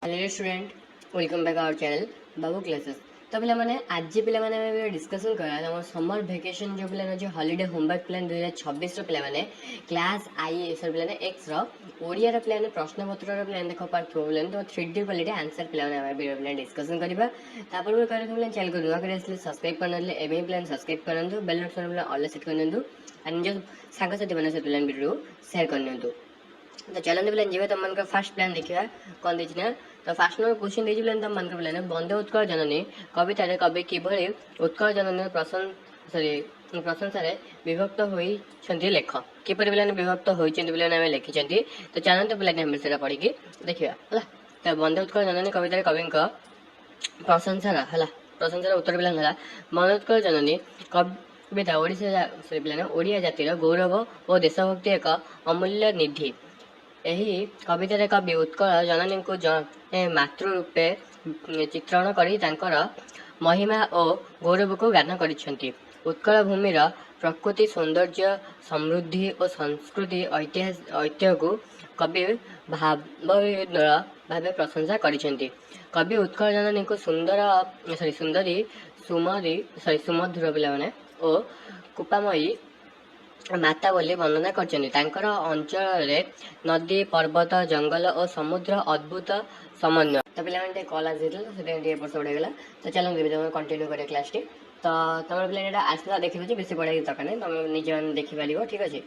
Hello student, welcome back our channel Babu classes. तो पे आज पे डिस्कसन करा समर भेकेशन जो पे जो हॉलीडे होमवर्क प्लान 2026 पे क्लास आई सर पे एक्स ओडिया पे प्रश्न पत्र पे देख पार्ट प्रोब्लेम तो 3D क्वालिटी आंसर पे डिस्कसन करवा चैनल को नुआ कर सब्सक्राइब करना एवं प्लान सब्सक्राइब करूँ बेल नोटिफिकेशन ऑल सेट कर निज सांगसाथी मैंने से वीडियो शेयर कर। तो चलते प्लान जी तुम मन फास्ट प्लान देखा कौन देखी ना। तो फास्ट नंबर क्वेश्चन देखी प्लान तुम मन प्लान बंदे उत्कल जननी कवितार कवि किभଳି उत्कल जननी प्रशंसा विभक्त होती लेख किपर प्लान विभक्त होती प्लान आम लिखिं। तो चलते प्लान आम से पढ़ी देखा है। तो बंदे उत्कल जननी कवितार कवि प्रशंसार है प्रशंसार उत्तर प्लान है बंदे उत्कल जननी कविता ओडिया जातिर गौरव और देशभक्ति एक अमूल्य निधि। यही कवितार कवि उत्कल जननी को मातृ रूपे चित्रण कर महिमा और गौरव को गान कर। उत्कल भूमिर प्रकृति सौंदर्य समृद्धि और संस्कृति ऐतिह्य को कवि भाव प्रशंसा कर। कवि उत्कल जननी को सुंदरी सुमधुर पिला और कुपामयी माता बोली वर्णना कर। अंचल नदी पर्वत जंगल और समुद्र अद्भुत समन्वय। तो पे कल आसगला तो चलो तुम कंटिन्यू कर क्लास टी। तो तुम पे आसला देखिए बेस पढ़ाई दरकार नहीं तुम निजे देखिपार ठीक अच्छे।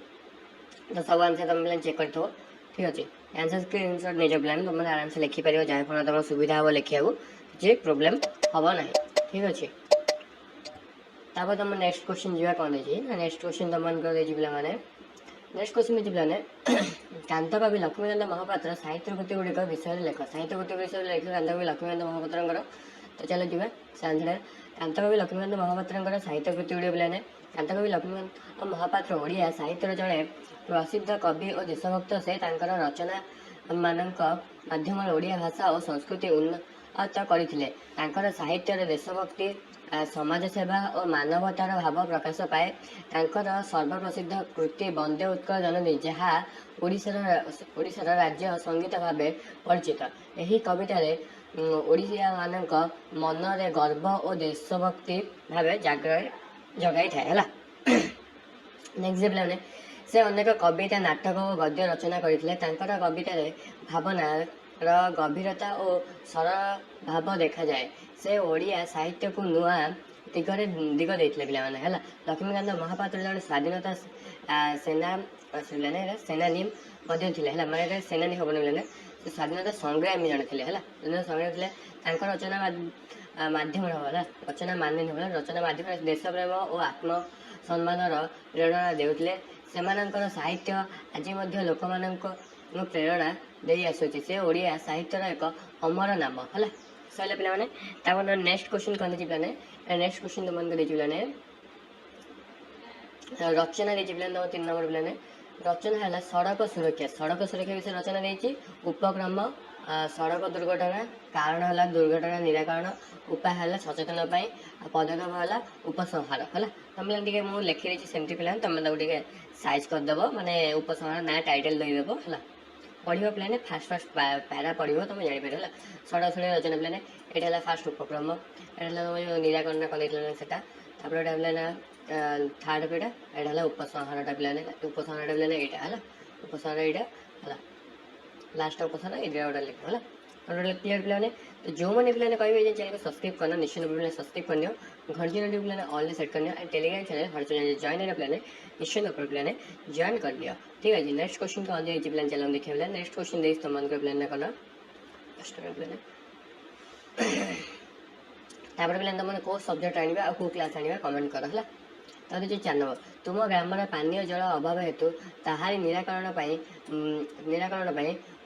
तो सब आंसर तुम पे चेक कर ठीक अच्छे। आंसर स्क्रीनशॉट निज प्लान तुम आराम से लिखिपार जहाँफल तुम सुविधा हम लिखा किसी प्रोब्लेम हम ना ठीक अच्छे। तापर तुम नेक्स्ट क्वेश्चन जी कौन देखिए नेक्स्ट क्वेश्चन तुम पे नेक्स्ट क्वेश्चन देखिए पे कांत कवि लक्ष्मीकांत महापात्र साहित्य कृति गुड़िक विषय लेख साहित्य कृति विषय लेख कांत कवि लक्ष्मीकांत महापात्र। तो चलो जी से आंसर कांत कवि लक्ष्मीकांत महापात्र साहित्य कृति गुड़िक पे कांत कवि लक्ष्मीकांत महापात्र ओडिया साहित्यर जड़े प्रसिद्ध कवि और देशभक्त से रचना माध्यम ओडिया भाषा और संस्कृति उन्नत करते साहित्य देशभक्ति समाज सेवा और मानवतार भाव प्रकाश पाए। सर्वप्रसिद्ध कृति बंदे उत्कल जननी जहाँ ओडिशार राज्य संगीत भाव परिचित। यही कवितार ओडिया मानक मनरे गर्व और देशभक्ति भाव जगाई थाए। नेक्स्ट प्लान से अनेक कविता नाटक और गद्य रचना करते कवितार भावनार गभीरता और सरल भाव देखा जाए। से ओडिया साहित्य को नुआ दिग देते पाने है। लक्ष्मीकांत महापात्र जन स्वाधीनता सेनानी माने सेनानी हम ना स्वाधीनता संग्रामी जन थे है संग्रामी रचना मध्यम रचना मान रचना मध्यम देश प्रेम और आत्मसम्मान प्रेरणा देते से साहित्य आज लोक मान प्रेरणा दे आसूँ। से ओडिया साहित्यर एक अमर नाम है सर पे नेक्स्ट क्वेश्चन कौन देखिए पे नेक्स्ट क्वेश्चन तुम पे रचना देखिए पे तुम 3 नंबर पे रचना है सड़क सुरक्षा विषय रचना देती उपक्रम सड़क दुर्घटना कारण है दुर्घटना निराकरण उपाय है सचेतन पदक्षेप है उपसंहार है। तुम पे मुझे लिखी रही सेमती पे तुम साइज करदेव माने उपसंहार ना टाइटल देदेव है पढ़व प्लान फास्ट पैरा पढ़व तुम जापर है। सड़क सुरक्षा रचना प्लान ये फास्ट उपक्रम ये निराकरण कर प्लान थर्ड पेटा ये उपसंहारटा प्लान उपसंहारटा प्लान यहाँ है उपसंहार यहाँ है लास्ट उपसंहार ये गोटे लिख है गोटे क्लीयर प्लान। तो जो मैंने प्लान कहे चैनल को सब्सक्राइब करना निश्चित प्लान सब्सक्राइब कर घंटी घंटी प्लान ऑल सेट करना and Telegram channel her channel join है प्लान निश्चित प्लान जॉइन कर दिया ठीक है जी। नेक्स्ट क्वेश्चन कौन देखिए प्लान चलो देखिए प्लान नेक्स्ट क्वेश्चन देखिए तुम प्लान करना फर्स्ट प्लान तापर प्लान तुमने कौ सब्जेक्ट आने और कौ क्लास आने कमेंट कर है। तो देखिए 4 नंबर तुम ग्राम पानीय जल अभाव हेतु ताहारी निराकरण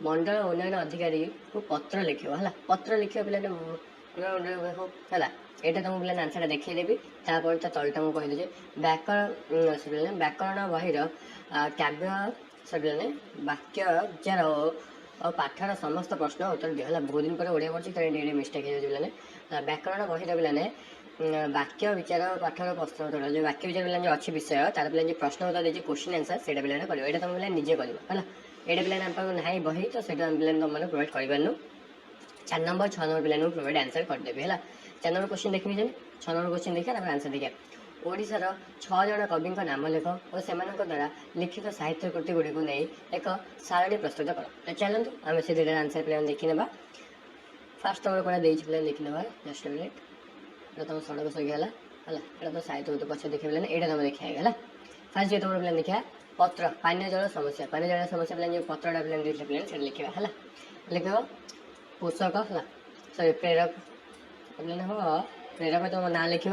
मंडल उन्नयन अधिकारी को पत्र लिख है पत्र लिख पे है यहाँ तुम पे आंसर देखीदेवी तापर तलटा मुझे कहीदे व्याकरण व्याकरण बहिर काव्य सर वाक्य विचार और पाठर समस्त प्रश्न उत्तर दिए है बहुत दिन पर ओडिया पढ़ी मिस्टेक हो व्याकरण बहिर पे वाक्य विचार पाठर प्रश्न उत्तर जो वाक्य विचार पे जो अच्छी विषय तार पे प्रश्न उत्तर देखिए क्वेश्चन आंसर से पे कर ये तुम पे निजे कर ये पे ना ना बही तो से तुम प्रोवाइड कर 4 नंबर 6 नंबर पिला प्रोवाइड आंसर करदेवी है। 4 नंबर क्वेश्चन देखिए 6 नंबर क्वेश्चन देखिए आंसर देखिए ओडिशार 6 जन कवि नाम लेख और से द्वारा लिखित साहित्य कृति गुड़ी नहीं एक सारणी प्रस्तुत कर। तो चलते आम से दुटा आंसर पे देखने। फास्ट नंबर कौन देखिए देखने जस्ट मिनिट तुम सड़क सहीगला है तो साहित्य तो पचे देखिए यहाँ तुम देखा फास्ट जो तुम पे देखा पत्र पानीय जल समस्या पे जो पत्रटा पे लिखा है लिख पोषक है सॉरी प्रेरक हम प्रेरक तुम ना लिख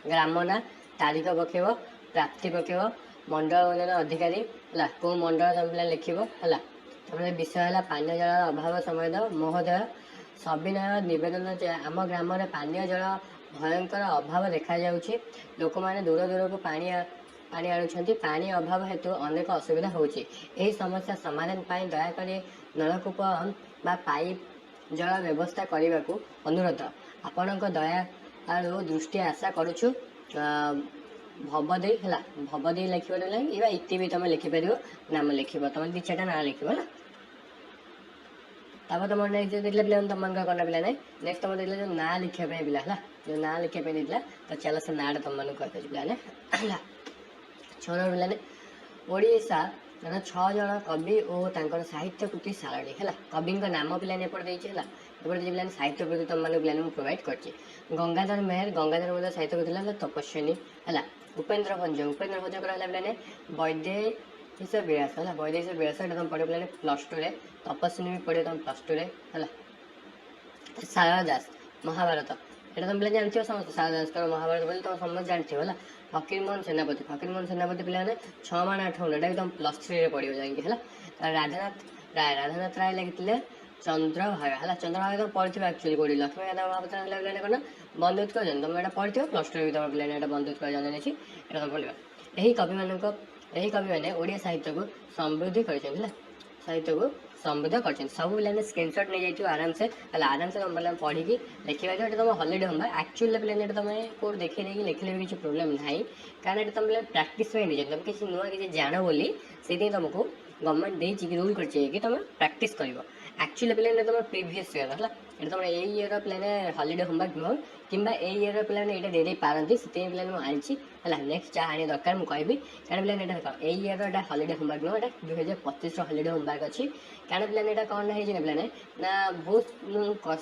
ग्राम ना तारीख पकेब प्राप्ति पकेब मंडल उन्नयन अधिकारी है कौ मंडल तुम पे लिख है विषय है पानीय जल अभाव समय महोदय सविनय निवेदन आम ग्राम में पानीय जल भयंकर अभाव देखा जाउछि लोक माने दूर दूर को पानी आणुछंती पानी अभाव हेतु अनेक असुविधा होउछि एही समस्या समाधान पाई दया करी नलकूप बा पाइप जल व्यवस्था करने को अनुरोध आपण दया आलु दृष्टि आशा करुछु भवदे है भवदे लिखा इति भी तुम लिखिपर नाम लिख तुम दी चार्टा ना लिख ना तापर तुम नेक्स्ट देखिए पे तुम कौन पे ना नेक्स्ट तुम देखिए जो ना लिखापी पिला है जो ना लिखापी देता तो चलो से नाटा तुम मैंने कही पे 6 नंबर पे ओडिशा 6 जन कवि और साहित्य कृति सारणी है कवि नाम पे एपटे पे साहित्य कृति तुम मैंने पे प्रोवाइड कर गंगाधर मेहर गंगाधर साहित्य कृति है तपस्विनी है उपेन्द्र भंज पे वैदेश विरास है वैदेश विरास तुम पढ़े पे +2 तपस्विनी भी पढ़े तुम +2 है सारला दास महाभारत ये तुम पे जानते हो समस्त सारला दास महाभारत बोले तुम समस्त जानते हो है फकीरमोहन सेनापति पे 6 माण 8 मुंड तुम +3 पढ़ो जाए राधानाथ राय लिखते चंद्रभागा है चंद्रभागा तुम पढ़ी एक्चुअली कौटी लक्ष्मी महापात्र कौन बंधुत्व जन तुम यहाँ पढ़ी +2 भी तुम पे बंधुत्व जन नहीं तुम पढ़ा यही कवि मैंने ओडिया साहित्य को समृद्धि कर साहित्य को समृद्ध कर सब पे स्क्रीनशॉट नहीं जाइए आराम से तुम पे पढ़ी लिखा जो तुम हॉलीडे होम एक्चुअली पे तुम कौट देखी नहीं लिखले भी किसी प्रोब्लेम ना कारण तुम पे प्राक्ट नहीं तुम किसी नुआ किसी जान बोली से तुमको गवर्नमेंट देती रूल कर तुम प्राक्ट कर एक्चुअली पे तुम प्रीवियस ईयर है ये तुम ये ईयर पे हॉलीडे होमवर्क नुह कि ईयर पे ये दे पारती से पे आनी है नेक्स्ट जहाँ आने दरकार मुझे कहि कारण पे देख ईयर हॉलीडे होमवर्क नुह 2025 हॉलीडे होमवर्क अच्छी कारण पे कौन है ना बहुत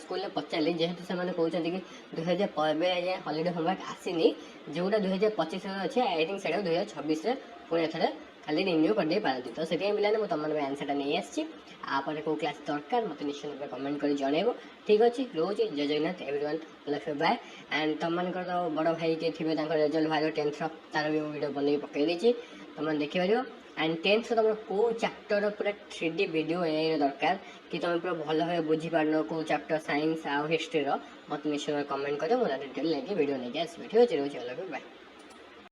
स्कूल पचारि जेहेतु से कहते कि 2000 हॉलीडे होमवर्क आसनी जोटा 2025 अच्छे आई थिंक से 2026 पुणी थे खाली रिन्यू कर पारती तो से पे तुम आंसर नहीं आसपर कौ क्लास दरकार मत निश्चय कमेंट कर जनइब ठीक अच्छे रोज जय Jagannath everyone love bye and तुम तो बड़ भाई किए थे रिजल्ट बाहर 10th तार भी वीडियो बन पकई तुम देखिपर एंड 10th तुम कौ चैप्टर पूरा 3D वीडियो ए दरकार कि तुम पूरा भल भाव बुझीपार कौ चैप्टर साइंस आउ हिस्ट्री मत निश्चय कमेंट कर डिटेल लेकिन वीडियो नहीं आसबि ठीक अच्छे रोज लव बाय।